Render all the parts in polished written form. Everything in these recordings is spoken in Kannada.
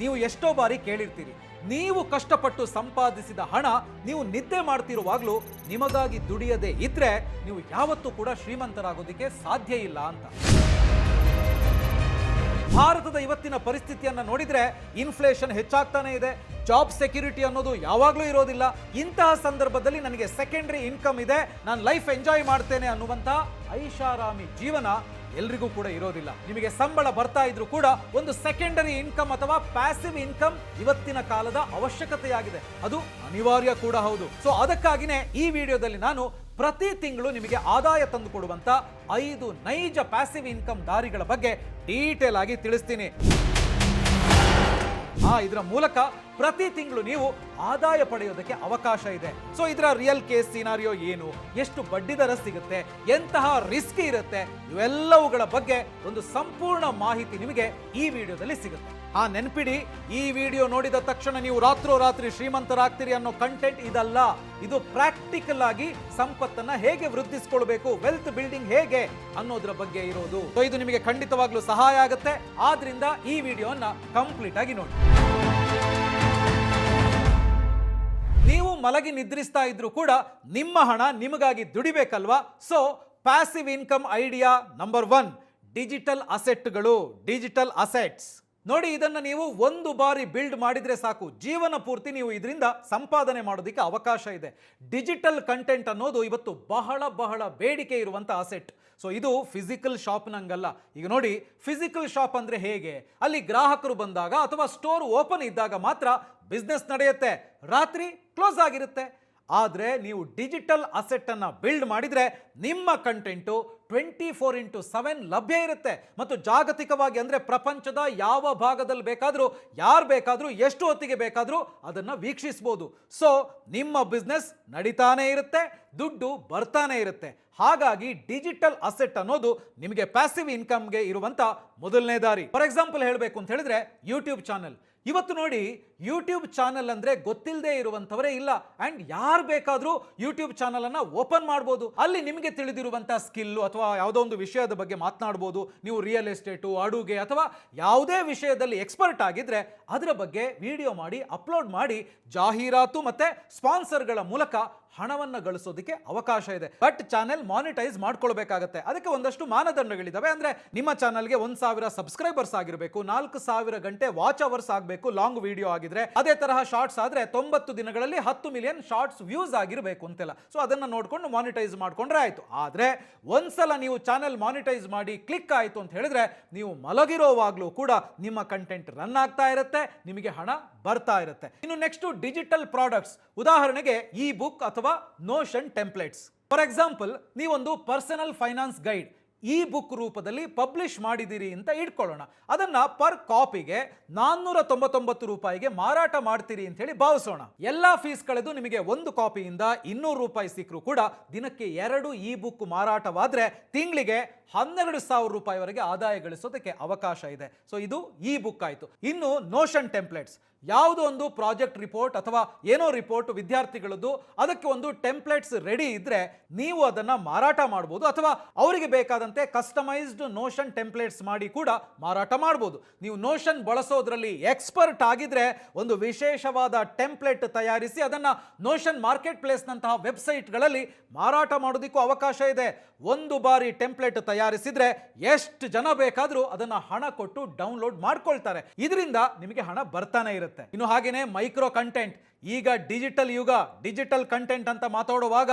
ನೀವು ಎಷ್ಟೋ ಬಾರಿ ಕೇಳಿರ್ತೀರಿ, ನೀವು ಕಷ್ಟಪಟ್ಟು ಸಂಪಾದಿಸಿದ ಹಣ ನೀವು ನಿದ್ದೆ ಮಾಡ್ತಿರುವಾಗಲೂ ನಿಮಗಾಗಿ ದುಡಿಯದೆ ಇದ್ರೆ ನೀವು ಯಾವತ್ತೂ ಕೂಡ ಶ್ರೀಮಂತರಾಗೋದಕ್ಕೆ ಸಾಧ್ಯ ಇಲ್ಲ ಅಂತ. ಭಾರತದ ಇವತ್ತಿನ ಪರಿಸ್ಥಿತಿಯನ್ನು ನೋಡಿದ್ರೆ ಇನ್ಫ್ಲೇಷನ್ ಹೆಚ್ಚಾಗ್ತಾನೆ ಇದೆ, ಜಾಬ್ ಸೆಕ್ಯೂರಿಟಿ ಅನ್ನೋದು ಯಾವಾಗಲೂ ಇರೋದಿಲ್ಲ. ಇಂತಹ ಸಂದರ್ಭದಲ್ಲಿ ನನಗೆ ಸೆಕೆಂಡರಿ ಇನ್ಕಮ್ ಇದೆ, ನಾನು ಲೈಫ್ ಎಂಜಾಯ್ ಮಾಡ್ತೇನೆ ಅನ್ನುವಂಥ ಐಷಾರಾಮಿ ಜೀವನ ಎಲ್ರಿಗೂ ಕೂಡ ಇರೋದಿಲ್ಲ. ನಿಮಗೆ ಸಂಬಳ ಬರ್ತಾ ಇದ್ರೂ ಕೂಡ ಒಂದು ಸೆಕೆಂಡರಿ ಇನ್ಕಮ್ ಅಥವಾ ಪ್ಯಾಸಿವ್ ಇನ್ಕಮ್ ಇವತ್ತಿನ ಕಾಲದ ಅವಶ್ಯಕತೆಯಾಗಿದೆ, ಅದು ಅನಿವಾರ್ಯ ಕೂಡ ಹೌದು. ಸೊ ಅದಕ್ಕಾಗಿನೇ ಈ ವಿಡಿಯೋದಲ್ಲಿ ನಾನು ಪ್ರತಿ ತಿಂಗಳು ನಿಮಗೆ ಆದಾಯ ತಂದು ಕೊಡುವಂತ 5 ನೈಜ ಪ್ಯಾಸಿವ್ ಇನ್ಕಮ್ ದಾರಿಗಳ ಬಗ್ಗೆ ಡೀಟೇಲ್ ಆಗಿ ತಿಳಿಸ್ತೀನಿ. ಇದರ ಮೂಲಕ ಪ್ರತಿ ತಿಂಗಳು ನೀವು ಆದಾಯ ಪಡೆಯೋದಕ್ಕೆ ಅವಕಾಶ ಇದೆ. ಸೊ ಇದರ ರಿಯಲ್ ಕೇಸ್ ಸಿನಾರಿಯೋ ಏನು, ಎಷ್ಟು ಬಡ್ಡಿ ದರ ಸಿಗುತ್ತೆ, ಎಂತಹ ರಿಸ್ಕ್ ಇರುತ್ತೆ, ಇವೆಲ್ಲವುಗಳ ಬಗ್ಗೆ ಒಂದು ಸಂಪೂರ್ಣ ಮಾಹಿತಿ ನಿಮಗೆ ಈ ವಿಡಿಯೋದಲ್ಲಿ ಸಿಗುತ್ತೆ. ನೆನ್ಪಿಡಿ, ಈ ವಿಡಿಯೋ ನೋಡಿದ ತಕ್ಷಣ ನೀವು ರಾತ್ರೋರಾತ್ರಿ ಶ್ರೀಮಂತರಾಗ್ತೀರಿ ಅನ್ನೋ ಕಂಟೆಂಟ್ ಇದಲ್ಲ. ಇದು ಪ್ರಾಕ್ಟಿಕಲ್ ಆಗಿ ಸಂಪತ್ತನ್ನ ಹೇಗೆ ವೃದ್ಧಿಸಿಕೊಳ್ಬೇಕು, ವೆಲ್ತ್ ಬಿಲ್ಡಿಂಗ್ ಹೇಗೆ ಅನ್ನೋದ್ರ ಬಗ್ಗೆ ಇರೋದು. ಸೊ ಇದು ನಿಮಗೆ ಖಂಡಿತವಾಗ್ಲೂ ಸಹಾಯ ಆಗುತ್ತೆ. ಆದ್ರಿಂದ ಈ ವಿಡಿಯೋನ ಕಂಪ್ಲೀಟ್ ಆಗಿ ನೋಡಿ. ನೀವು ಮಲಗಿ ನಿದ್ರಿಸ್ತಾ ಇದ್ರು ಕೂಡ ನಿಮ್ಮ ಹಣ ನಿಮಗಾಗಿ ದುಡಿಬೇಕಲ್ವಾ? So passive income idea number 1, digital ಅಸೆಟ್ಗಳು, ಡಿಜಿಟಲ್ ಅಸೆಟ್ಸ್. ನೋಡಿ, ಇದನ್ನ ನೀವು ಒಂದು ಬಾರಿ ಬಿಲ್ಡ್ ಮಾಡಿದ್ರೆ ಸಾಕು, ಜೀವನ ಪೂರ್ತಿ ನೀವು ಇದರಿಂದ ಸಂಪಾದನೆ ಮಾಡೋದಕ್ಕೆ ಅವಕಾಶ ಇದೆ. ಡಿಜಿಟಲ್ ಕಂಟೆಂಟ್ ಅನ್ನೋದು ಇವತ್ತು ಬಹಳ ಬಹಳ ಬೇಡಿಕೆ ಇರುವಂತ ಅಸೆಟ್. ಸೊ ಇದು ಫಿಸಿಕಲ್ ಶಾಪ್ನಂಗಲ್ಲ. ಈಗ ನೋಡಿ, ಫಿಸಿಕಲ್ ಶಾಪ್ ಅಂದ್ರೆ ಹೇಗೆ? ಅಲ್ಲಿ ಗ್ರಾಹಕರು ಬಂದಾಗ ಅಥವಾ ಸ್ಟೋರ್ ಓಪನ್ ಇದ್ದಾಗ ಮಾತ್ರ ಬಿಸ್ನೆಸ್ ನಡೆಯುತ್ತೆ, ರಾತ್ರಿ ಕ್ಲೋಸ್ ಆಗಿರುತ್ತೆ. ಆದರೆ ನೀವು ಡಿಜಿಟಲ್ ಅಸೆಟ್ ಅನ್ನ ಬಿಲ್ಡ್ ಮಾಡಿದ್ರೆ ನಿಮ್ಮ ಕಂಟೆಂಟು 24x7 ಲಭ್ಯ ಇರುತ್ತೆ. ಮತ್ತು ಜಾಗತಿಕವಾಗಿ ಅಂದ್ರೆ ಪ್ರಪಂಚದ ಯಾವ ಭಾಗದಲ್ಲಿ ಬೇಕಾದರೂ, ಯಾರು ಬೇಕಾದರೂ, ಎಷ್ಟು ಹೊತ್ತಿಗೆ ಬೇಕಾದರೂ ಅದನ್ನ ವೀಕ್ಷಿಸಬಹುದು. ಸೊ ನಿಮ್ಮ ಬಿಸ್ನೆಸ್ ನಡೀತಾನೆ ಇರುತ್ತೆ, ದುಡ್ಡು ಬರ್ತಾನೆ ಇರುತ್ತೆ. ಹಾಗಾಗಿ ಡಿಜಿಟಲ್ ಅಸೆಟ್ ಅನ್ನೋದು ನಿಮಗೆ ಪ್ಯಾಸಿವ್ ಇನ್ಕಮ್ಗೆ ಇರುವಂತ ಮೊದಲನೇ ದಾರಿ. ಫಾರ್ ಎಕ್ಸಾಂಪಲ್ ಹೇಳಬೇಕು ಅಂತ ಹೇಳಿದ್ರೆ, ಯೂಟ್ಯೂಬ್ ಚಾನೆಲ್. ಇವತ್ತು ನೋಡಿ, ಯೂಟ್ಯೂಬ್ ಚಾನೆಲ್ ಅಂದ್ರೆ ಗೊತ್ತಿಲ್ಲದೆ ಇರುವಂತವರೇ ಇಲ್ಲ. ಅಂಡ್ ಯಾರು ಬೇಕಾದ್ರೂ ಯೂಟ್ಯೂಬ್ ಚಾನೆಲ್ ಅನ್ನ ಓಪನ್ ಮಾಡಬಹುದು. ಅಲ್ಲಿ ನಿಮಗೆ ತಿಳಿದಿರುವಂತಹ ಸ್ಕಿಲ್ ಅಥವಾ ಯಾವುದೋ ಒಂದು ವಿಷಯದ ಬಗ್ಗೆ ಮಾತನಾಡಬಹುದು. ನೀವು ರಿಯಲ್ ಎಸ್ಟೇಟು, ಅಡುಗೆ ಅಥವಾ ಯಾವುದೇ ವಿಷಯದಲ್ಲಿ ಎಕ್ಸ್ಪರ್ಟ್ ಆಗಿದ್ರೆ ಅದರ ಬಗ್ಗೆ ವಿಡಿಯೋ ಮಾಡಿ ಅಪ್ಲೋಡ್ ಮಾಡಿ ಜಾಹೀರಾತು ಮತ್ತೆ ಸ್ಪಾನ್ಸರ್ಗಳ ಮೂಲಕ ಹಣವನ್ನು ಗಳಿಸೋದಕ್ಕೆ ಅವಕಾಶ ಇದೆ. ಬಟ್ ಚಾನೆಲ್ ಮಾನಿಟೈಸ್ ಮಾಡ್ಕೊಳ್ಬೇಕಾಗತ್ತೆ. ಅದಕ್ಕೆ ಒಂದಷ್ಟು ಮಾನದಂಡಗಳಿದಾವೆ. ಅಂದ್ರೆ ನಿಮ್ಮ ಚಾನಲ್ಗೆ 1000 ಸಬ್ಸ್ಕ್ರೈಬರ್ಸ್ ಆಗಿರಬೇಕು, 4000 ಗಂಟೆ ವಾಚ್ ಅವರ್ಸ್ ಆಗಬೇಕು ಲಾಂಗ್ ವಿಡಿಯೋ ಆಗಿದ್ರೆ. ಅದೇ ತರಹ ಶಾರ್ಟ್ಸ್ ಆದ್ರೆ 90 ದಿನಗಳಲ್ಲಿ 10 ಮಿಲಿಯನ್ ಶಾರ್ಟ್ಸ್ ವ್ಯೂಸ್ ಆಗಿರಬೇಕು ಅಂತೆಲ್ಲ. ಸೊ ಅದನ್ನ ನೋಡ್ಕೊಂಡು ಮಾನಿಟೈಸ್ ಮಾಡ್ಕೊಂಡ್ರೆ ಆಯ್ತು. ಆದ್ರೆ ಒಂದ್ಸಲ ನೀವು ಚಾನೆಲ್ ಮಾನಿಟೈಸ್ ಮಾಡಿ ಕ್ಲಿಕ್ ಆಯ್ತು ಅಂತ ಹೇಳಿದ್ರೆ ನೀವು ಮಲಗಿರೋವಾಗ್ಲೂ ಕೂಡ ನಿಮ್ಮ ಕಂಟೆಂಟ್ ರನ್ ಆಗ್ತಾ ಇರುತ್ತೆ, ನಿಮಗೆ ಹಣ ಬರ್ತಾ ಇರುತ್ತೆ. ಇನ್ನು ನೆಕ್ಸ್ಟ್ ಡಿಜಿಟಲ್ ಪ್ರಾಡಕ್ಟ್ಸ್. ಉದಾಹರಣೆಗೆ ಇ ಬುಕ್ ಅಥವಾ ನೋಷನ್ ಟೆಂಪ್ಲೇಟ್ಸ್. ಫಾರ್ ಎಕ್ಸಾಂಪಲ್, ನೀವೊಂದು ಪರ್ಸನಲ್ ಫೈನಾನ್ಸ್ ಗೈಡ್ ಈ ಬುಕ್ ರೂಪದಲ್ಲಿ ಪಬ್ಲಿಷ್ ಮಾಡಿದಿರಿ ಅಂತ ಇಟ್ಕೊಳ್ಳೋಣ. ಅದನ್ನ ಪರ್ ಕಾಪಿಗೆ 499 ರೂಪಾಯಿಗೆ ಮಾರಾಟ ಮಾಡ್ತೀರಿ ಅಂತ ಹೇಳಿ ಭಾವಿಸೋಣ. ಎಲ್ಲಾ ಫೀಸ್ ಕಳೆದು ನಿಮಗೆ ಒಂದು ಕಾಪಿಯಿಂದ 200 ರೂಪಾಯಿ ಸಿಕ್ಕರೂ ಕೂಡ ದಿನಕ್ಕೆ 2 ಇ ಬುಕ್ ಮಾರಾಟವಾದ್ರೆ ತಿಂಗಳಿಗೆ 12,000 ರೂಪಾಯಿವರೆಗೆ ಆದಾಯ ಗಳಿಸೋದಕ್ಕೆ ಅವಕಾಶ ಇದೆ. ಸೊ ಇದು ಇ ಬುಕ್ ಆಯ್ತು. ಇನ್ನು ನೋಷನ್ ಟೆಂಪ್ಲೇಟ್ಸ್. ಯಾವುದೋ ಒಂದು ಪ್ರಾಜೆಕ್ಟ್ ರಿಪೋರ್ಟ್ ಅಥವಾ ಏನೋ ರಿಪೋರ್ಟ್ ವಿದ್ಯಾರ್ಥಿಗಳದ್ದು, ಅದಕ್ಕೆ ಒಂದು ಟೆಂಪ್ಲೇಟ್ಸ್ ರೆಡಿ ಇದ್ರೆ ನೀವು ಅದನ್ನ ಮಾರಾಟ ಮಾಡಬಹುದು. ಅಥವಾ ಅವರಿಗೆ ಬೇಕಾದಂತೆ ಕಸ್ಟಮೈಸ್ಡ್ ನೋಷನ್ ಟೆಂಪ್ಲೇಟ್ಸ್ ಮಾಡಿ ಕೂಡ ಮಾರಾಟ ಮಾಡಬಹುದು. ನೀವು ನೋಷನ್ ಬಳಸೋದ್ರಲ್ಲಿ ಎಕ್ಸ್ಪರ್ಟ್ ಆಗಿದ್ರೆ ಒಂದು ವಿಶೇಷವಾದ ಟೆಂಪ್ಲೇಟ್ ತಯಾರಿಸಿ ಅದನ್ನ ನೋಷನ್ ಮಾರ್ಕೆಟ್ ಪ್ಲೇಸ್ ನಂತಹ ವೆಬ್ಸೈಟ್ಗಳಲ್ಲಿ ಮಾರಾಟ ಮಾಡೋದಕ್ಕೂ ಅವಕಾಶ ಇದೆ. ಒಂದು ಬಾರಿ ಟೆಂಪ್ಲೇಟ್ ತಯಾರಿಸಿದ್ರೆ ಎಷ್ಟು ಜನ ಬೇಕಾದರೂ ಅದನ್ನ ಹಣ ಕೊಟ್ಟು ಡೌನ್ಲೋಡ್ ಮಾಡ್ಕೊಳ್ತಾರೆ. ಇದರಿಂದ ನಿಮಗೆ ಹಣ ಬರ್ತಾನೆ ಇರುತ್ತೆ. ಇನ್ನು ಹಾಗೇನೆ ಮೈಕ್ರೋ ಕಂಟೆಂಟ್. ಈಗ ಡಿಜಿಟಲ್ ಯುಗ, ಡಿಜಿಟಲ್ ಕಂಟೆಂಟ್ ಅಂತ ಮಾತಾಡುವಾಗ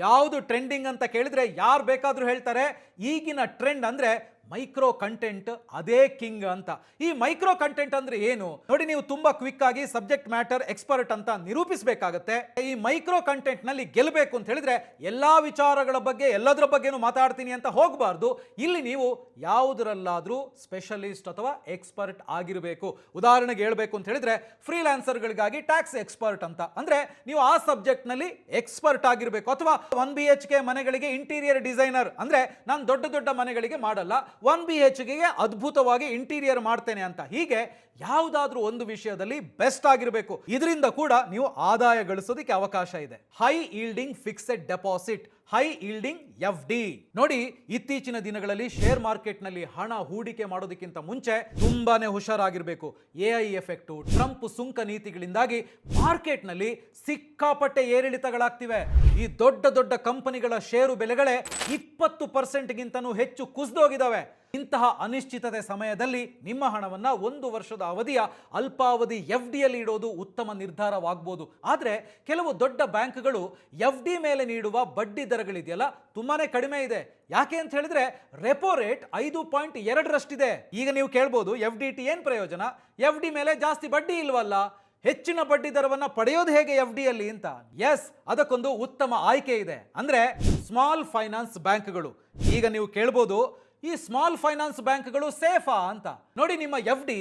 ಯಾವುದು ಟ್ರೆಂಡಿಂಗ್ ಅಂತ ಕೇಳಿದ್ರೆ ಯಾರು ಬೇಕಾದ್ರೂ ಹೇಳ್ತಾರೆ ಈಗಿನ ಟ್ರೆಂಡ್ ಅಂದ್ರೆ ಮೈಕ್ರೋ ಕಂಟೆಂಟ್ ಅದೇ ಕಿಂಗ್ ಅಂತ. ಈ ಮೈಕ್ರೋ ಕಂಟೆಂಟ್ ಅಂದ್ರೆ ಏನು ನೋಡಿ, ನೀವು ತುಂಬಾ ಕ್ವಿಕ್ ಆಗಿ ಸಬ್ಜೆಕ್ಟ್ ಮ್ಯಾಟರ್ ಎಕ್ಸ್ಪರ್ಟ್ ಅಂತ ನಿರೂಪಿಸಬೇಕಾಗತ್ತೆ. ಈ ಮೈಕ್ರೋ ಕಂಟೆಂಟ್ ನಲ್ಲಿ ಗೆಲ್ಲಬೇಕು ಅಂತ ಹೇಳಿದ್ರೆ ಎಲ್ಲಾ ವಿಚಾರಗಳ ಬಗ್ಗೆ ಎಲ್ಲದರ ಬಗ್ಗೆನೂ ಮಾತಾಡ್ತೀನಿ ಅಂತ ಹೋಗಬಾರ್ದು. ಇಲ್ಲಿ ನೀವು ಯಾವುದರಲ್ಲಾದ್ರೂ ಸ್ಪೆಷಲಿಸ್ಟ್ ಅಥವಾ ಎಕ್ಸ್ಪರ್ಟ್ ಆಗಿರಬೇಕು. ಉದಾಹರಣೆಗೆ ಹೇಳ್ಬೇಕು ಅಂತ ಹೇಳಿದ್ರೆ ಫ್ರೀಲಾನ್ಸರ್ಗಳಿಗಾಗಿ ಟ್ಯಾಕ್ಸ್ ಎಕ್ಸ್ಪರ್ಟ್ ಅಂತ, ಅಂದ್ರೆ ನೀವು ಆ ಸಬ್ಜೆಕ್ಟ್ ನಲ್ಲಿ ಎಕ್ಸ್ಪರ್ಟ್ ಆಗಿರಬೇಕು. ಅಥವಾ 1 BHK ಮನೆಗಳಿಗೆ ಇಂಟೀರಿಯರ್ ಡಿಸೈನರ್, ಅಂದ್ರೆ ನಾನು ದೊಡ್ಡ ದೊಡ್ಡ ಮನೆಗಳಿಗೆ ಮಾಡಲ್ಲ, 1 BHK ಅದ್ಭುತವಾಗಿ ಇಂಟೀರಿಯರ್ ಮಾಡ್ತೇನೆ ಅಂತ. ಹೀಗೆ ಯಾವುದಾದ್ರೂ ಒಂದು ವಿಷಯದಲ್ಲಿ ಬೆಸ್ಟ್ ಆಗಿರಬೇಕು. ಇದರಿಂದ ಕೂಡ ನೀವು ಆದಾಯ ಗಳಿಸೋದಕ್ಕೆ ಅವಕಾಶ ಇದೆ. High yielding fixed deposit. High yielding FD. ನೋಡಿ, ಇತ್ತೀಚಿನ ದಿನಗಳಲ್ಲಿ ಶೇರ್ ಮಾರ್ಕೆಟ್ ನಲ್ಲಿ ಹಣ ಹೂಡಿಕೆ ಮಾಡೋದಕ್ಕಿಂತ ಮುಂಚೆ ತುಂಬಾನೇ ಹುಷಾರಾಗಿರ್ಬೇಕು. AI ಎಫೆಕ್ಟ್, ಟ್ರಂಪ್ ಸುಂಕ ನೀತಿಗಳಿಂದಾಗಿ ಮಾರ್ಕೆಟ್ ನಲ್ಲಿ ಸಿಕ್ಕಾಪಟ್ಟೆ ಏರಿಳಿತಗಳಾಗ್ತಿವೆ. ಈ ದೊಡ್ಡ ದೊಡ್ಡ ಕಂಪನಿಗಳ ಷೇರು ಬೆಲೆಗಳೇ 20% ಗಿಂತನೂ ಹೆಚ್ಚು ಕುಸಿದೋಗಿದ್ದಾವೆ. ಇಂತಹ ಅನಿಶ್ಚಿತತೆ ಸಮಯದಲ್ಲಿ ನಿಮ್ಮ ಹಣವನ್ನ 1 ವರ್ಷದ ಅವಧಿಯ ಅಲ್ಪಾವಧಿ FD ಯಲ್ಲಿ ಇಡೋದು ಉತ್ತಮ ನಿರ್ಧಾರವಾಗಬಹುದು. ಆದ್ರೆ ಕೆಲವು ದೊಡ್ಡ ಬ್ಯಾಂಕ್ಗಳು FD ಮೇಲೆ ನೀಡುವ ಬಡ್ಡಿ ದರಗಳಿದೆಯಲ್ಲ ತುಂಬಾನೇ ಕಡಿಮೆ ಇದೆ. ಯಾಕೆ ಅಂತ ಹೇಳಿದ್ರೆ ರೆಪೋ ರೇಟ್ 5.2ರಷ್ಟಿದೆ. ಈಗ ನೀವು ಕೇಳ್ಬೋದು, FDT ಏನ್ ಪ್ರಯೋಜನ? FD ಮೇಲೆ ಜಾಸ್ತಿ ಬಡ್ಡಿ ಇಲ್ವಲ್ಲ, ಹೆಚ್ಚಿನ ಬಡ್ಡಿ ದರವನ್ನ ಪಡೆಯೋದು ಹೇಗೆ FD ಯಲ್ಲಿ ಅಂತ? ಎಸ್, ಅದಕ್ಕೊಂದು ಉತ್ತಮ ಆಯ್ಕೆ ಇದೆ. ಅಂದ್ರೆ ಸ್ಮಾಲ್ ಫೈನಾನ್ಸ್ ಬ್ಯಾಂಕ್ಗಳು. ಈಗ ನೀವು ಕೇಳ್ಬೋದು, ಈ ಸ್ಮಾಲ್ ಫೈನಾನ್ಸ್ ಬ್ಯಾಂಕ್ಗಳು ಸೇಫಾ ಅಂತ. ನೋಡಿ, ನಿಮ್ಮ FD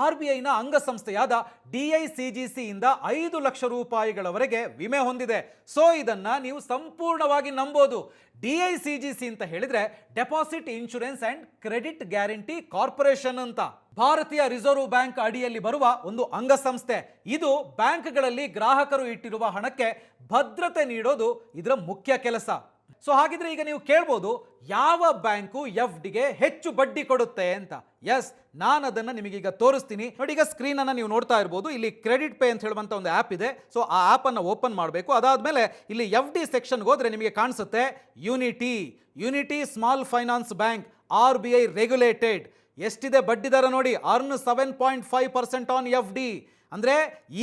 RBI ನ ಅಂಗಸಂಸ್ಥೆಯಾದ DICGC ಇಂದ 5 ಲಕ್ಷ ರೂಪಾಯಿಗಳವರೆಗೆ ವಿಮೆ ಹೊಂದಿದೆ. ಸೊ ಇದನ್ನ ನೀವು ಸಂಪೂರ್ಣವಾಗಿ ನಂಬೋದು. DICGC ಅಂತ ಹೇಳಿದ್ರೆ deposit insurance and credit guarantee corporation ಅಂತ. ಭಾರತೀಯ ರಿಸರ್ವ್ ಬ್ಯಾಂಕ್ ಅಡಿಯಲ್ಲಿ ಬರುವ ಒಂದು ಅಂಗಸಂಸ್ಥೆ. ಇದು ಬ್ಯಾಂಕ್ಗಳಲ್ಲಿ ಗ್ರಾಹಕರು ಇಟ್ಟಿರುವ ಹಣಕ್ಕೆ ಭದ್ರತೆ ನೀಡೋದು ಇದರ ಮುಖ್ಯ ಕೆಲಸ. ಸೊ ಹಾಗಿದ್ರೆ ಈಗ ನೀವು ಕೇಳ್ಬೋದು, ಯಾವ ಬ್ಯಾಂಕು FDಗೆ ಹೆಚ್ಚು ಬಡ್ಡಿ ಕೊಡುತ್ತೆ ಅಂತ. ಎಸ್, ನಾನು ಅದನ್ನು ನಿಮಗೀಗ ತೋರಿಸ್ತೀನಿ. ನೋಡಿ, ಈಗ ಸ್ಕ್ರೀನ್ ಅನ್ನು ನೀವು ನೋಡ್ತಾ ಇರ್ಬೋದು. ಇಲ್ಲಿ ಕ್ರೆಡಿಟ್ ಪೇ ಅಂತ ಹೇಳುವಂಥ ಒಂದು ಆ್ಯಪ್ ಇದೆ. ಸೊ ಆ ಆ್ಯಪನ್ನು ಓಪನ್ ಮಾಡಬೇಕು. ಅದಾದಮೇಲೆ ಇಲ್ಲಿ FD ಸೆಕ್ಷನ್ಗೆ ಹೋದರೆ ನಿಮಗೆ ಕಾಣಿಸುತ್ತೆ unity small finance bank RBI regulated. ಎಷ್ಟಿದೆ ಬಡ್ಡಿ ದರ ನೋಡಿ, ಅರ್ನ್ 7.5% ಆನ್ FD. ಅಂದರೆ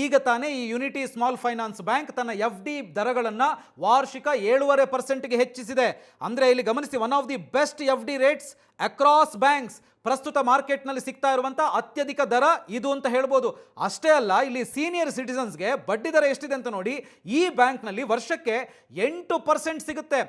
ಈಗ ತಾನೇ ಈ ಯೂನಿಟಿ ಸ್ಮಾಲ್ ಫೈನಾನ್ಸ್ ಬ್ಯಾಂಕ್ ತನ್ನ FD ದರಗಳನ್ನು ವಾರ್ಷಿಕ 7.5%ಗೆ ಹೆಚ್ಚಿಸಿದೆ. ಅಂದರೆ ಇಲ್ಲಿ ಗಮನಿಸಿ, one of the best FD rates across banks. ಪ್ರಸ್ತುತ ಮಾರ್ಕೆಟ್ನಲ್ಲಿ ಸಿಗ್ತಾ ಇರುವಂಥ ಅತ್ಯಧಿಕ ದರ ಇದು ಅಂತ ಹೇಳ್ಬೋದು. ಅಷ್ಟೇ ಅಲ್ಲ, ಇಲ್ಲಿ ಸೀನಿಯರ್ ಸಿಟಿಸನ್ಸ್ಗೆ ಬಡ್ಡಿ ದರ ಎಷ್ಟಿದೆ ಅಂತ ನೋಡಿ. ಈ ಬ್ಯಾಂಕ್ನಲ್ಲಿ ವರ್ಷಕ್ಕೆ 8% ಸಿಗುತ್ತೆ.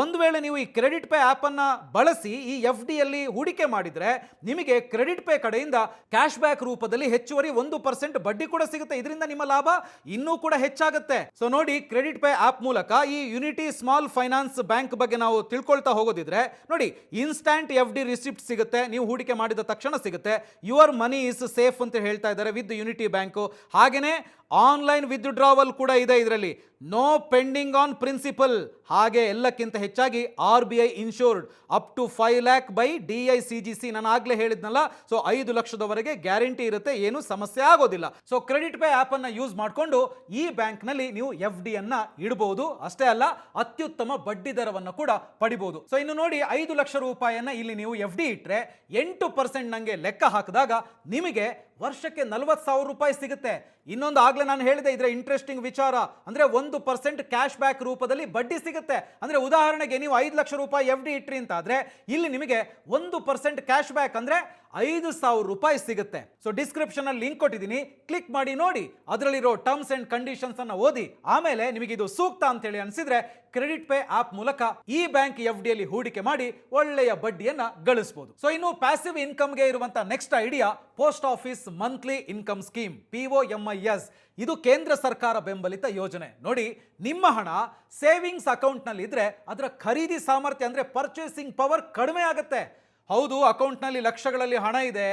ಒಂದು ವೇಳೆ ನೀವು ಈ ಕ್ರೆಡಿಟ್ ಪೇ ಆ್ಯಪನ್ನು ಬಳಸಿ ಈ FD ಯಲ್ಲಿ ಹೂಡಿಕೆ ಮಾಡಿದರೆ ನಿಮಗೆ ಕ್ರೆಡಿಟ್ ಪೇ ಕಡೆಯಿಂದ ಕ್ಯಾಶ್ ಬ್ಯಾಕ್ ರೂಪದಲ್ಲಿ ಹೆಚ್ಚುವರಿ 1% ಬಡ್ಡಿ ಕೂಡ ಸಿಗುತ್ತೆ. ಇದರಿಂದ ನಿಮ್ಮ ಲಾಭ ಇನ್ನೂ ಕೂಡ ಹೆಚ್ಚಾಗುತ್ತೆ. ಸೊ ನೋಡಿ, ಕ್ರೆಡಿಟ್ ಪೇ ಆ್ಯಪ್ ಮೂಲಕ ಈ ಯೂನಿಟಿ ಸ್ಮಾಲ್ ಫೈನಾನ್ಸ್ ಬ್ಯಾಂಕ್ ಬಗ್ಗೆ ನಾವು ತಿಳ್ಕೊಳ್ತಾ ಹೋಗೋದಿದ್ರೆ ನೋಡಿ, ಇನ್ಸ್ಟ್ಯಾಂಟ್ FD ರಿಸಿಪ್ಟ್ ಸಿಗುತ್ತೆ. ನೀವು ಹೂಡಿಕೆ ಮಾಡಿದ ತಕ್ಷಣ ಸಿಗುತ್ತೆ. ಯುವರ್ ಮನಿ ಇಸ್ ಸೇಫ್ ಅಂತ ಹೇಳ್ತಾ ಇದ್ದಾರೆ ವಿತ್ ಯೂನಿಟಿ ಬ್ಯಾಂಕು. ಹಾಗೆಯೇ ಆನ್ಲೈನ್ ವಿತ್ಡ್ರಾವಲ್ ಕೂಡ ಇದೆ ಇದರಲ್ಲಿ. No pending on principal. ಹಾಗೆ ಎಲ್ಲಕ್ಕಿಂತ ಹೆಚ್ಚಾಗಿ RBI insured up to 5 lakh by DICGC. ನಾನು ಆಗಲೇ ಹೇಳಿದ್ನಲ್ಲ, ಸೊ 5 ಲಕ್ಷದವರೆಗೆ ಗ್ಯಾರಂಟಿ ಇರುತ್ತೆ, ಏನು ಸಮಸ್ಯೆ ಆಗೋದಿಲ್ಲ. ಸೊ ಕ್ರೆಡಿಟ್ ಪೇ ಆ್ಯಪ್ ಅನ್ನು ಯೂಸ್ ಮಾಡಿಕೊಂಡು ಈ ಬ್ಯಾಂಕ್ನಲ್ಲಿ ನೀವು FD ಅನ್ನ ಇಡಬಹುದು. ಅಷ್ಟೇ ಅಲ್ಲ, ಅತ್ಯುತ್ತಮ ಬಡ್ಡಿ ದರವನ್ನು ಕೂಡ ಪಡಿಬಹುದು. ಸೊ ಇನ್ನು ನೋಡಿ, 5 ಲಕ್ಷ ರೂಪಾಯಿಯನ್ನ ಇಲ್ಲಿ ನೀವು FD ಇಟ್ಟರೆ 8% ನಂಗೆ ಲೆಕ್ಕ ಹಾಕಿದಾಗ ನಿಮಗೆ ವರ್ಷಕ್ಕೆ 40,000 ರೂಪಾಯಿ ಸಿಗುತ್ತೆ. ಇನ್ನೊಂದು ಆಗಲೇ ನಾನು ಹೇಳಿದೆ ಇದರ ಇಂಟ್ರೆಸ್ಟಿಂಗ್ ವಿಚಾರ, ಅಂದರೆ 1% ಕ್ಯಾಶ್ ಬ್ಯಾಕ್ ರೂಪದಲ್ಲಿ ಬಡ್ಡಿ ಸಿಗುತ್ತೆ. ಅಂದರೆ ಉದಾಹರಣೆಗೆ ನೀವು 5 ಲಕ್ಷ ರೂಪಾಯಿ FD ಇಟ್ರಿ ಅಂತ ಆದರೆ ಇಲ್ಲಿ ನಿಮಗೆ 1% ಕ್ಯಾಶ್ ಬ್ಯಾಕ್ ಅಂದರೆ 5,000 ರೂಪಾಯಿ ಸಿಗುತ್ತೆ. ಸೊ ಡಿಸ್ಕ್ರಿಪ್ಷನ್ ಅಲ್ಲಿ ಲಿಂಕ್ ಕೊಟ್ಟಿದ್ದೀನಿ, ಕ್ಲಿಕ್ ಮಾಡಿ ನೋಡಿ. ಅದರಲ್ಲಿರೋ ಟರ್ಮ್ಸ್ ಅಂಡ್ ಕಂಡೀಷನ್ಸ್ ಅನ್ನು ಓದಿ ಆಮೇಲೆ ನಿಮಗೆ ಇದು ಸೂಕ್ತ ಅಂತೇಳಿ ಅನಿಸಿದ್ರೆ ಕ್ರೆಡಿಟ್ ಪೇ ಆಪ್ ಮೂಲಕ ಈ ಬ್ಯಾಂಕ್ FD ಯಲ್ಲಿ ಹೂಡಿಕೆ ಮಾಡಿ ಒಳ್ಳೆಯ ಬಡ್ಡಿಯನ್ನ ಗಳಿಸಬಹುದು. ಸೊ ಇನ್ನು ಪ್ಯಾಸಿವ್ ಇನ್ಕಮ್ಗೆ ಇರುವಂತ next idea post office monthly income scheme, POMIS. ಇದು ಕೇಂದ್ರ ಸರ್ಕಾರ ಬೆಂಬಲಿತ ಯೋಜನೆ. ನೋಡಿ, ನಿಮ್ಮ ಹಣ ಸೇವಿಂಗ್ಸ್ ಅಕೌಂಟ್ ನಲ್ಲಿ ಇದ್ರೆ ಅದರ ಖರೀದಿ ಸಾಮರ್ಥ್ಯ ಅಂದ್ರೆ ಪರ್ಚೇಸಿಂಗ್ ಪವರ್ ಕಡಿಮೆ ಆಗುತ್ತೆ. ಹೌದು, ಅಕೌಂಟ್ನಲ್ಲಿ ಲಕ್ಷಗಳಲ್ಲಿ ಹಣ ಇದೆ,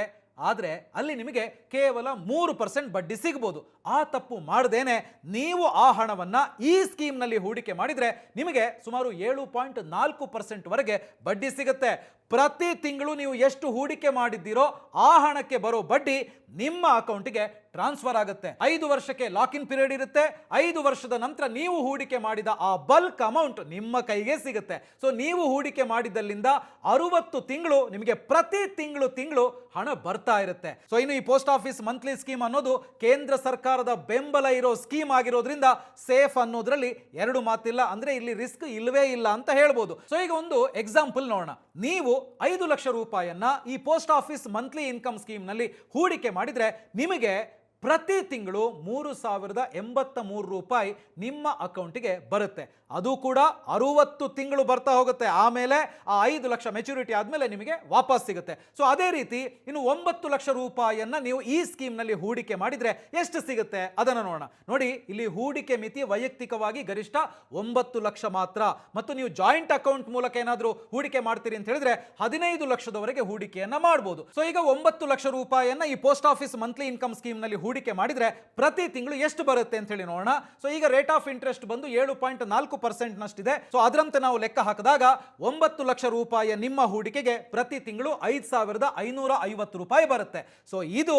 ಆದರೆ ಅಲ್ಲಿ ನಿಮಗೆ ಕೇವಲ 3% ಬಡ್ಡಿ ಸಿಗಬಹುದು. ಆ ತಪ್ಪು ಮಾಡದೇನೆ ನೀವು ಆ ಹಣವನ್ನು ಈ ಸ್ಕೀಮ್ನಲ್ಲಿ ಹೂಡಿಕೆ ಮಾಡಿದರೆ ನಿಮಗೆ ಸುಮಾರು 7.4% ವರೆಗೆ ಬಡ್ಡಿ ಸಿಗುತ್ತೆ. ಪ್ರತಿ ತಿಂಗಳು ನೀವು ಎಷ್ಟು ಹೂಡಿಕೆ ಮಾಡಿದ್ದೀರೋ ಆ ಹಣಕ್ಕೆ ಬರೋ ಬಡ್ಡಿ ನಿಮ್ಮ ಅಕೌಂಟಿಗೆ ಟ್ರಾನ್ಸ್ಫರ್ ಆಗುತ್ತೆ. 5 ವರ್ಷಕ್ಕೆ ಲಾಕ್ ಇನ್ ಪೀರಿಯಡ್ ಇರುತ್ತೆ. 5 ವರ್ಷದ ನಂತರ ನೀವು ಹೂಡಿಕೆ ಮಾಡಿದ ಆ ಬಲ್ಕ್ ಅಮೌಂಟ್ ನಿಮ್ಮ ಕೈಗೆ ಸಿಗುತ್ತೆ. ಸೊ ನೀವು ಹೂಡಿಕೆ ಮಾಡಿದ್ದಲ್ಲಿಂದ 60 ತಿಂಗಳು ನಿಮಗೆ ಪ್ರತಿ ತಿಂಗಳು ಹಣ ಬರ್ತಾ ಇರುತ್ತೆ. ಸೊ ಇನ್ನು ಈ ಪೋಸ್ಟ್ ಆಫೀಸ್ ಮಂತ್ಲಿ ಸ್ಕೀಮ್ ಅನ್ನೋದು ಕೇಂದ್ರ ಸರ್ಕಾರದ ಬೆಂಬಲ ಇರೋ ಸ್ಕೀಮ್ ಆಗಿರೋದ್ರಿಂದ ಸೇಫ್ ಅನ್ನೋದ್ರಲ್ಲಿ ಎರಡು ಮಾತಿಲ್ಲ. ಅಂದ್ರೆ ಇಲ್ಲಿ ರಿಸ್ಕ್ ಇಲ್ಲವೇ ಇಲ್ಲ ಅಂತ ಹೇಳ್ಬೋದು. ಸೊ ಈಗ ಒಂದು ಎಕ್ಸಾಂಪಲ್ ನೋಡೋಣ. ನೀವು 5 ಲಕ್ಷ ರೂಪಾಯಿಯನ್ನ ಈ post office monthly income scheme ನಲ್ಲಿ ಹೂಡಿಕೆ ಮಾಡಿದ್ರೆ ನಿಮಗೆ ಪ್ರತಿ ತಿಂಗಳು 3,083 ರೂಪಾಯಿ ನಿಮ್ಮ ಅಕೌಂಟಿಗೆ ಬರುತ್ತೆ. ಅದು ಕೂಡ 60 ತಿಂಗಳು ಬರ್ತಾ ಹೋಗುತ್ತೆ. ಆಮೇಲೆ ಆ 5 ಲಕ್ಷ ಮೆಚುರಿಟಿ ಆದಮೇಲೆ ನಿಮಗೆ ವಾಪಸ್ ಸಿಗುತ್ತೆ. ಸೊ ಅದೇ ರೀತಿ ಇನ್ನು 9 ಲಕ್ಷ ರೂಪಾಯಿಯನ್ನ ನೀವು ಈ ಸ್ಕೀಮ್ನಲ್ಲಿ ಹೂಡಿಕೆ ಮಾಡಿದರೆ ಎಷ್ಟು ಸಿಗುತ್ತೆ ಅದನ್ನು ನೋಡೋಣ. ನೋಡಿ, ಇಲ್ಲಿ ಹೂಡಿಕೆ ಮಿತಿ ವೈಯಕ್ತಿಕವಾಗಿ ಗರಿಷ್ಠ 9 ಲಕ್ಷ ಮಾತ್ರ. ಮತ್ತು ನೀವು ಜಾಯಿಂಟ್ ಅಕೌಂಟ್ ಮೂಲಕ ಏನಾದರೂ ಹೂಡಿಕೆ ಮಾಡ್ತೀರಿ ಅಂತ ಹೇಳಿದ್ರೆ 15 ಲಕ್ಷದವರೆಗೆ ಹೂಡಿಕೆಯನ್ನ ಮಾಡಬಹುದು. ಸೊ ಈಗ 9 ಲಕ್ಷ ರೂಪಾಯಿಯನ್ನ ಈ ಪೋಸ್ಟ್ ಆಫೀಸ್ ಮಂತ್ಲಿ ಇನ್ಕಮ್ ಸ್ಕೀಮ್ನಲ್ಲಿ ಹೂಡಿಕೆ ಮಾಡಿದ್ರೆ ಪ್ರತಿ ತಿಂಗಳು ಎಷ್ಟು ಬರುತ್ತೆ ಅಂತ ಹೇಳಿ ನೋಡೋಣ. ಸೊ ಈಗ ರೇಟ್ ಆಫ್ ಇಂಟ್ರೆಸ್ಟ್ ಬಂದು 7.4% ನಷ್ಟಿದೆ. ಸೊ ಅದರಂತೆ ನಾವು ಲೆಕ್ಕ ಹಾಕಿದಾಗ 9 ಲಕ್ಷ ರೂಪಾಯಿಯ ನಿಮ್ಮ ಹೂಡಿಕೆಗೆ ಪ್ರತಿ ತಿಂಗಳು 5,550 ರೂಪಾಯಿ ಬರುತ್ತೆ. ಸೊ ಇದು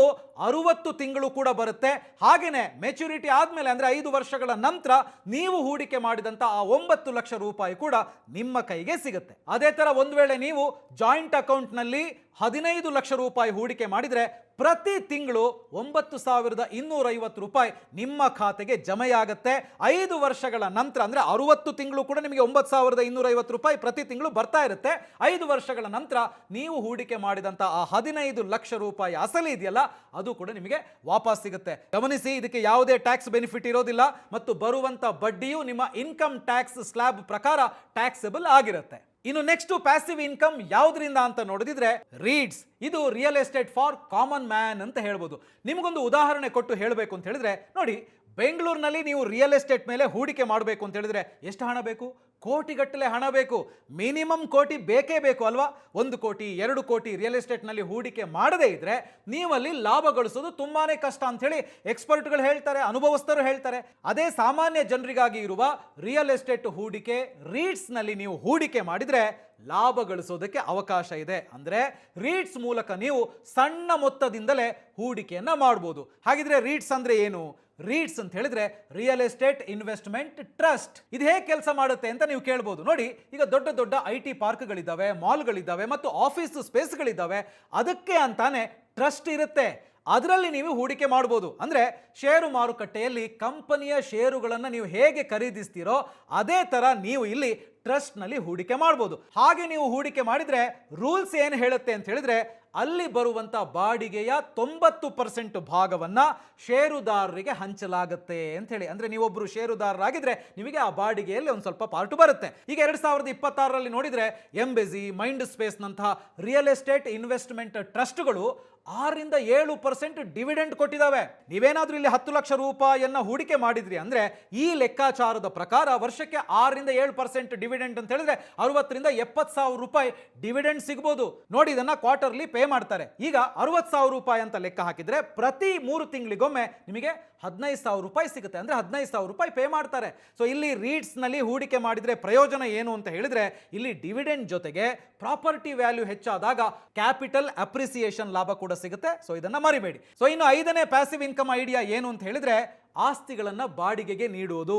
60 ತಿಂಗಳು ಕೂಡ ಬರುತ್ತೆ. ಹಾಗೇನೆ ಮೆಚುರಿಟಿ ಆದ್ಮೇಲೆ ಅಂದ್ರೆ 5 ವರ್ಷಗಳ ನಂತರ ನೀವು ಹೂಡಿಕೆ ಮಾಡಿದಂತ ಆ 9 ಲಕ್ಷ ರೂಪಾಯಿ ಕೂಡ ನಿಮ್ಮ ಕೈಗೆ ಸಿಗುತ್ತೆ. ಅದೇ ತರ ಒಂದು ವೇಳೆ ನೀವು ಜಾಯಿಂಟ್ ಅಕೌಂಟ್ ನಲ್ಲಿ 15 ಲಕ್ಷ ರೂಪಾಯಿ ಹೂಡಿಕೆ ಮಾಡಿದ್ರೆ ಪ್ರತಿ ತಿಂಗಳು 9,250 ರೂಪಾಯಿ ನಿಮ್ಮ ಖಾತೆಗೆ ಜಮೆಯಾಗುತ್ತೆ. 5 ವರ್ಷಗಳ ನಂತರ ಅಂದ್ರೆ 60 ತಿಂಗಳು ಕೂಡ ನಿಮಗೆ 9,250 ರೂಪಾಯಿ ಪ್ರತಿ ತಿಂಗಳು ಬರ್ತಾ ಇರುತ್ತೆ. 5 ವರ್ಷಗಳ ನಂತರ ನೀವು ಹೂಡಿಕೆ ಮಾಡಿದಂತ ಆ 15 ಲಕ್ಷ ರೂಪಾಯಿ ಅಸಲಿ ಇದೆಯಲ್ಲ ಅದು ಕೂಡ ನಿಮಗೆ ವಾಪಸ್ ಸಿಗುತ್ತೆ. ಗಮನಿಸಿ, ಇದಕ್ಕೆ ಯಾವುದೇ ಟ್ಯಾಕ್ಸ್ ಬೆನಿಫಿಟ್ ಇರೋದಿಲ್ಲ ಮತ್ತು ಬರುವಂತ ಬಡ್ಡಿಯು ನಿಮ್ಮ ಇನ್ಕಮ್ ಟ್ಯಾಕ್ಸ್ ಸ್ಲ್ಯಾಬ್ ಪ್ರಕಾರ ಟ್ಯಾಕ್ಸಬಲ್ ಆಗಿರುತ್ತೆ. ಇನ್ನು ನೆಕ್ಸ್ಟ್ ಪ್ಯಾಸಿವ್ ಇನ್ಕಮ್ ಯಾವುದರಿಂದ ಅಂತ ನೋಡಿದ್ರೆ ರೀಡ್ಸ್. ಇದು real estate for common man ಅಂತ ಹೇಳ್ಬೋದು. ನಿಮಗೊಂದು ಉದಾಹರಣೆ ಕೊಟ್ಟು ಹೇಳಬೇಕು ಅಂತ ಹೇಳಿದ್ರೆ ನೋಡಿ, ಬೆಂಗಳೂರಿನಲ್ಲಿ ನೀವು ರಿಯಲ್ ಎಸ್ಟೇಟ್ ಮೇಲೆ ಹೂಡಿಕೆ ಮಾಡಬೇಕು ಅಂತ ಹೇಳಿದ್ರೆ ಎಷ್ಟು ಹಣ ಬೇಕು? ಕೋಟಿಗಟ್ಟಲೆ ಹಣ ಬೇಕು. ಮಿನಿಮಮ್ ಕೋಟಿ ಬೇಕೇ ಬೇಕು ಅಲ್ವಾ? 1 ಕೋಟಿ 2 ಕೋಟಿ ರಿಯಲ್ ಎಸ್ಟೇಟ್ನಲ್ಲಿ ಹೂಡಿಕೆ ಮಾಡದೇ ಇದ್ರೆ ನೀವಲ್ಲಿ ಲಾಭ ಗಳಿಸೋದು ತುಂಬಾನೇ ಕಷ್ಟ ಅಂತ ಹೇಳಿ ಎಕ್ಸ್ಪರ್ಟ್ಗಳು ಹೇಳ್ತಾರೆ, ಅನುಭವಸ್ಥರು ಹೇಳ್ತಾರೆ. ಅದೇ ಸಾಮಾನ್ಯ ಜನರಿಗಾಗಿ ಇರುವ ರಿಯಲ್ ಎಸ್ಟೇಟ್ ಹೂಡಿಕೆ ರೀಟ್ಸ್ನಲ್ಲಿ ನೀವು ಹೂಡಿಕೆ ಮಾಡಿದ್ರೆ ಲಾಭ ಗಳಿಸೋದಕ್ಕೆ ಅವಕಾಶ ಇದೆ. ಅಂದ್ರೆ ರೀಟ್ಸ್ ಮೂಲಕ ನೀವು ಸಣ್ಣ ಮೊತ್ತದಿಂದಲೇ ಹೂಡಿಕೆಯನ್ನ ಮಾಡಬಹುದು. ಹಾಗಿದ್ರೆ ರೀಟ್ಸ್ ಅಂದ್ರೆ ಏನು? ರೀಟ್ಸ್ ಅಂತ ಹೇಳಿದ್ರೆ ರಿಯಲ್ ಎಸ್ಟೇಟ್ ಇನ್ವೆಸ್ಟ್ಮೆಂಟ್ ಟ್ರಸ್ಟ್. ಇದು ಹೇಗೆ ಕೆಲಸ ಮಾಡುತ್ತೆ ಅಂತ ನೀವು ಕೇಳಬಹುದು. ನೋಡಿ, ಈಗ ದೊಡ್ಡ ದೊಡ್ಡ IT ಪಾರ್ಕ್ಗಳಿದ್ದಾವೆ, ಮಾಲ್ಗಳಿದ್ದಾವೆ ಮತ್ತು ಆಫೀಸ್ ಸ್ಪೇಸ್ಗಳಿದ್ದಾವೆ. ಅದಕ್ಕೆ ಅಂತಾನೆ ಟ್ರಸ್ಟ್ ಇರುತ್ತೆ. ಅದರಲ್ಲಿ ನೀವು ಹೂಡಿಕೆ ಮಾಡಬಹುದು. ಅಂದ್ರೆ ಷೇರು ಮಾರುಕಟ್ಟೆಯಲ್ಲಿ ಕಂಪನಿಯ ಷೇರುಗಳನ್ನು ನೀವು ಹೇಗೆ ಖರೀದಿಸ್ತೀರೋ ಅದೇ ತರ ನೀವು ಇಲ್ಲಿ ಟ್ರಸ್ಟ್ ನಲ್ಲಿ ಹೂಡಿಕೆ ಮಾಡಬಹುದು. ಹಾಗೆ ನೀವು ಹೂಡಿಕೆ ಮಾಡಿದ್ರೆ ರೂಲ್ಸ್ ಏನು ಹೇಳುತ್ತೆ ಅಂತ ಹೇಳಿದ್ರೆ ಅಲ್ಲಿ ಬರುವಂತ ಬಾಡಿಗೆಯ 90% ಭಾಗವನ್ನ ಷೇರುದಾರರಿಗೆ ಹಂಚಲಾಗುತ್ತೆ ಅಂತ ಹೇಳಿ. ಅಂದ್ರೆ ನೀವೊಬ್ರು ಷೇರುದಾರರಾಗಿದ್ರೆ ನಿಮಗೆ ಆ ಬಾಡಿಗೆಯಲ್ಲಿ ಒಂದು ಸ್ವಲ್ಪ ಪಾರ್ಟ್ ಬರುತ್ತೆ. ಈಗ 2026ರಲ್ಲಿ ನೋಡಿದ್ರೆ ಎಂಬೆಸಿ, ಮೈಂಡ್ ಸ್ಪೇಸ್ ನಂತಹ ರಿಯಲ್ ಎಸ್ಟೇಟ್ ಇನ್ವೆಸ್ಟ್ಮೆಂಟ್ ಟ್ರಸ್ಟ್ಗಳು 6-7% ಡಿವಿಡೆಂಡ್ ಕೊಟ್ಟಿದ್ದಾವೆ. ನೀವೇನಾದ್ರೂ ಇಲ್ಲಿ 10 ಲಕ್ಷ ರೂಪಾಯಿಯನ್ನ ಹೂಡಿಕೆ ಮಾಡಿದ್ರಿ ಅಂದ್ರೆ ಈ ಲೆಕ್ಕಾಚಾರದ ಪ್ರಕಾರ ವರ್ಷಕ್ಕೆ 6-7% ಡಿವಿಡೆಂಡ್ ಅಂತ ಹೇಳಿದ್ರೆ 60,000-70,000 ರೂಪಾಯಿ ಡಿವಿಡೆಂಡ್ ಸಿಗಬಹುದು. ನೋಡಿ, ಇದನ್ನ ಕ್ವಾರ್ಟರ್ಲಿ ಪೇ ಮಾಡ್ತಾರೆ. ಈಗ 60,000 ರೂಪಾಯಿ ಅಂತ ಲೆಕ್ಕ ಹಾಕಿದ್ರೆ ಪ್ರತಿ 3 ತಿಂಗಳಿಗೊಮ್ಮೆ ನಿಮಗೆ 15,000 ರೂಪಾಯಿ ಸಿಗುತ್ತೆ. ಅಂದ್ರೆ 15,000 ರೂಪಾಯಿ ಪೇ ಮಾಡ್ತಾರೆ. ಸೊ ಇಲ್ಲಿ ರೀಟ್ಸ್ ನಲ್ಲಿ ಹೂಡಿಕೆ ಮಾಡಿದ್ರೆ ಪ್ರಯೋಜನ ಏನು ಅಂತ ಹೇಳಿದ್ರೆ ಇಲ್ಲಿ ಡಿವಿಡೆಂಡ್ ಜೊತೆಗೆ ಪ್ರಾಪರ್ಟಿ ವ್ಯಾಲ್ಯೂ ಹೆಚ್ಚಾದಾಗ ಕ್ಯಾಪಿಟಲ್ ಅಪ್ರಿಸಿಯೇಷನ್ ಲಾಭ ಕೂಡ ಸಿಗುತ್ತೆ. ಸೊ ಇದನ್ನ ಮರಿಬೇಡಿ. ಸೊ ಇನ್ನು 5ನೇ ಪ್ಯಾಸಿವ್ ಇನ್ಕಮ್ ಐಡಿಯಾ ಏನು ಅಂತ ಹೇಳಿದ್ರೆ ಆಸ್ತಿಗಳನ್ನ ಬಾಡಿಗೆಗೆ ನೀಡುವುದು.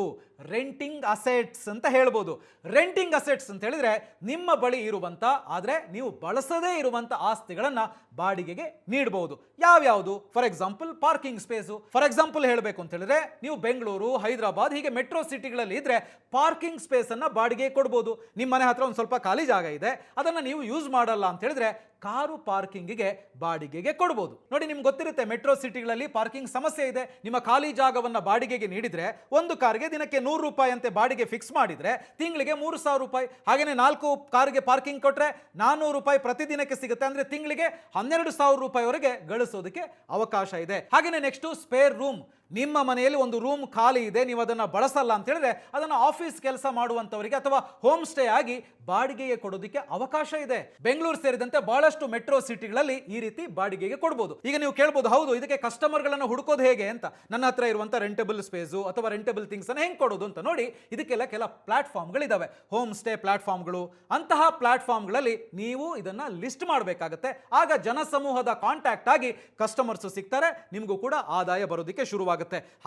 ರೆಂಟಿಂಗ್ ಅಸೆಟ್ಸ್ ಅಂತ ಹೇಳ್ಬೋದು. ರೆಂಟಿಂಗ್ ಅಸೆಟ್ಸ್ ಅಂತ ಹೇಳಿದ್ರೆ ನಿಮ್ಮ ಬಳಿ ಇರುವಂತ ಆದ್ರೆ ನೀವು ಬಳಸದೇ ಇರುವಂತ ಆಸ್ತಿಗಳನ್ನ ಬಾಡಿಗೆಗೆ ನೀಡಬಹುದು. ಯಾವ್ಯಾವುದು? For example parking space. For example ಹೇಳಬೇಕು ಅಂತ ಹೇಳಿದ್ರೆ ನೀವು ಬೆಂಗಳೂರು, ಹೈದರಾಬಾದ್ ಹೀಗೆ ಮೆಟ್ರೋ ಸಿಟಿಗಳಲ್ಲಿ ಇದ್ರೆ ಪಾರ್ಕಿಂಗ್ ಸ್ಪೇಸ್ ಅನ್ನ ಬಾಡಿಗೆ ಕೊಡಬಹುದು. ನಿಮ್ಮ ಮನೆ ಹತ್ರ ಒಂದು ಸ್ವಲ್ಪ ಖಾಲಿ ಜಾಗ ಇದೆ, ಅದನ್ನ ನೀವು ಯೂಸ್ ಮಾಡಲ್ಲ ಅಂತ ಹೇಳಿದ್ರೆ ಕಾರು ಪಾರ್ಕಿಂಗಿಗೆ ಬಾಡಿಗೆಗೆ ಕೊಡಬಹುದು. ನೋಡಿ, ನಿಮ್ಗೆ ಗೊತ್ತಿರುತ್ತೆ ಮೆಟ್ರೋ ಸಿಟಿಗಳಲ್ಲಿ ಪಾರ್ಕಿಂಗ್ ಸಮಸ್ಯೆ ಇದೆ. ನಿಮ್ಮ ಖಾಲಿ ಜಾಗವನ್ನ ಬಾಡಿಗೆಗೆ ನೀಡಿದ್ರೆ ಒಂದು ಕಾರಿಗೆ ದಿನಕ್ಕೆ 100 ರೂಪಾಯಿ ಅಂತೆ ಬಾಡಿಗೆ ಫಿಕ್ಸ್ ಮಾಡಿದ್ರೆ ತಿಂಗಳಿಗೆ 3,000 ರೂಪಾಯಿ. ಹಾಗೇನೆ 4 ಕಾರಿಗೆ ಪಾರ್ಕಿಂಗ್ ಕೊಟ್ರೆ 400 ರೂಪಾಯಿ ಪ್ರತಿದಿನಕ್ಕೆ ಸಿಗುತ್ತೆ. ಅಂದ್ರೆ ತಿಂಗಳಿಗೆ 12,000 ರೂಪಾಯಿವರೆಗೆ ಗಳಿಸೋದಕ್ಕೆ ಅವಕಾಶ ಇದೆ. ಹಾಗೇನೆ ನೆಕ್ಸ್ಟ್ ಸ್ಪೇರ್ ರೂಮ್. ನಿಮ್ಮ ಮನೆಯಲ್ಲಿ ಒಂದು ರೂಮ್ ಖಾಲಿ ಇದೆ, ನೀವು ಅದನ್ನ ಬಳಸಲ್ಲ ಅಂತ ಹೇಳಿದ್ರೆ ಅದನ್ನ ಆಫೀಸ್ ಕೆಲಸ ಮಾಡುವಂತವರಿಗೆ ಅಥವಾ ಹೋಮ್ ಸ್ಟೇ ಆಗಿ ಬಾಡಿಗೆಗೆ ಕೊಡೋದಕ್ಕೆ ಅವಕಾಶ ಇದೆ. ಬೆಂಗಳೂರು ಸೇರಿದಂತೆ ಬಹಳಷ್ಟು ಮೆಟ್ರೋ ಸಿಟಿಗಳಲ್ಲಿ ಈ ರೀತಿ ಬಾಡಿಗೆಗೆ ಕೊಡಬಹುದು. ಈಗ ನೀವು ಕೇಳಬಹುದು, ಹೌದು ಇದಕ್ಕೆ ಕಸ್ಟಮರ್ಗಳನ್ನು ಹುಡುಕೋದು ಹೇಗೆ ಅಂತ. ನನ್ನ ಹತ್ರ ಇರುವಂತ ರೆಂಟಬಲ್ ಸ್ಪೇಸು ಅಥವಾ ರೆಂಟಬಲ್ ಥಿಂಗ್ಸ್ ಅನ್ನು ಹೆಂಗೆ ಕೊಡೋದು ಅಂತ ನೋಡಿ, ಇದಕ್ಕೆಲ್ಲ ಕೆಲ ಪ್ಲಾಟ್ಫಾರ್ಮ್ಗಳಿದಾವೆ, ಹೋಮ್ ಸ್ಟೇ ಪ್ಲಾಟ್ಫಾರ್ಮ್ಗಳು. ಅಂತಹ ಪ್ಲಾಟ್ಫಾರ್ಮ್ಗಳಲ್ಲಿ ನೀವು ಇದನ್ನ ಲಿಸ್ಟ್ ಮಾಡಬೇಕಾಗುತ್ತೆ. ಆಗ ಜನಸಮೂಹದ ಕಾಂಟ್ಯಾಕ್ಟ್ ಆಗಿ ಕಸ್ಟಮರ್ಸ್ ಸಿಗ್ತಾರೆ, ನಿಮಗೂ ಕೂಡ ಆದಾಯ ಬರೋದಕ್ಕೆ ಶುರುವಾಗುತ್ತೆ.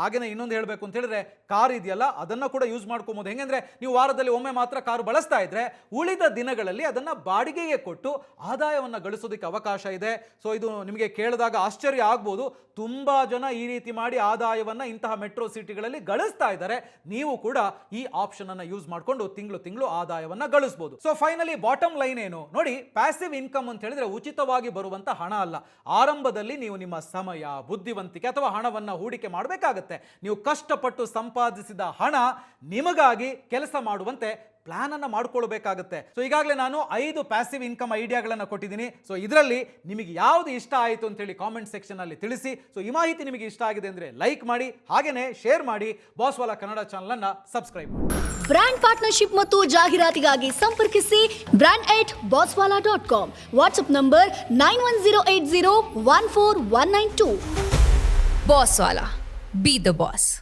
ಹಾಗೇನೆ ಇನ್ನೊಂದು ಹೇಳಬೇಕು ಅಂತ ಹೇಳಿದ್ರೆ ಕಾರ್ ಇದೆಯಲ್ಲ ಅದನ್ನ ಕೂಡ ಯೂಸ್ ಮಾಡ್ಕೋಬಹುದು. ಹೆಂಗಂದ್ರೆ ನೀವು ವಾರದಲ್ಲಿ ಒಮ್ಮೆ ಮಾತ್ರ ಕಾರು ಬಳಸ್ತಾ ಇದ್ರೆ ಉಳಿದ ದಿನಗಳಲ್ಲಿ ಅದನ್ನ ಬಾಡಿಗೆಗೆ ಕೊಟ್ಟು ಆದಾಯವನ್ನ ಗಳಿಸೋದಕ್ಕೆ ಅವಕಾಶ ಇದೆ. ಸೊ ಇದು ನಿಮಗೆ ಕೇಳಿದಾಗ ಆಶ್ಚರ್ಯ ಆಗ್ಬೋದು. ತುಂಬಾ ಜನ ಈ ರೀತಿ ಮಾಡಿ ಆದಾಯವನ್ನ ಇಂತಹ ಮೆಟ್ರೋ ಸಿಟಿಗಳಲ್ಲಿ ಗಳಿಸ್ತಾ ಇದ್ದಾರೆ. ನೀವು ಕೂಡ ಈ ಆಪ್ಷನ್ ಅನ್ನ ಯೂಸ್ ಮಾಡಿಕೊಂಡು ತಿಂಗಳು ಆದಾಯವನ್ನ ಗಳಿಸಬಹುದು. ಸೊ ಫೈನಲಿ ಬಾಟಮ್ ಲೈನ್ ಏನು ನೋಡಿ, ಪ್ಯಾಸಿವ್ ಇನ್ಕಮ್ ಅಂತ ಹೇಳಿದ್ರೆ ಉಚಿತವಾಗಿ ಬರುವಂತ ಹಣ ಅಲ್ಲ. ಆರಂಭದಲ್ಲಿ ನೀವು ನಿಮ್ಮ ಸಮಯ, ಬುದ್ಧಿವಂತಿಕೆ ಅಥವಾ ಹಣವನ್ನ ಹೂಡಿಕೆ ಮಾಡಬೇಕಾಗತ್ತೆ. ನೀವು ಕಷ್ಟಪಟ್ಟು ಸಂಪಾದಿಸಿದ ಹಣ ನಿಮಗಾಗಿ ಕೆಲಸ ಮಾಡುವಂತೆ ಪ್ಲಾನ್ ಅನ್ನ ಮಾಡ್ಕೊಳ್ಬೇಕಾಗುತ್ತೆ. ಸೊ ಈಗಾಗಲೇ ನಾನು 5 ಪ್ಯಾಸಿವ್ ಇನ್ಕಮ್ ಐಡಿಯಾಗಳನ್ನ ಕೊಟ್ಟಿದ್ದೀನಿ. ಸೊ ಇದರಲ್ಲಿ ನಿಮಗೆ ಯಾವುದು ಇಷ್ಟ ಆಯಿತು ಅಂತ ಹೇಳಿ ಕಾಮೆಂಟ್ ಸೆಕ್ಷನ್ ಅಲ್ಲಿ ತಿಳಿಸಿ. ಸೊ ಈ ಮಾಹಿತಿ ನಿಮಗೆ ಇಷ್ಟ ಆಗಿದೆ ಅಂದ್ರೆ ಲೈಕ್ ಮಾಡಿ, ಹಾಗೇನೆ ಶೇರ್ ಮಾಡಿ. ಬಾಸ್ವಾಲಾ ಕನ್ನಡ ಚಾನಲ್ ಅನ್ನ ಸಬ್ಸ್ಕ್ರೈಬ್ ಮಾಡಿ. ಬ್ರಾಂಡ್ ಪಾರ್ಟ್ನರ್ಶಿಪ್ ಮತ್ತು ಜಾಹೀರಾತಿಗಾಗಿ ಸಂಪರ್ಕಿಸಿ brand@bosswala.com. WhatsApp number 9108014192. Boss Wala. Be the boss.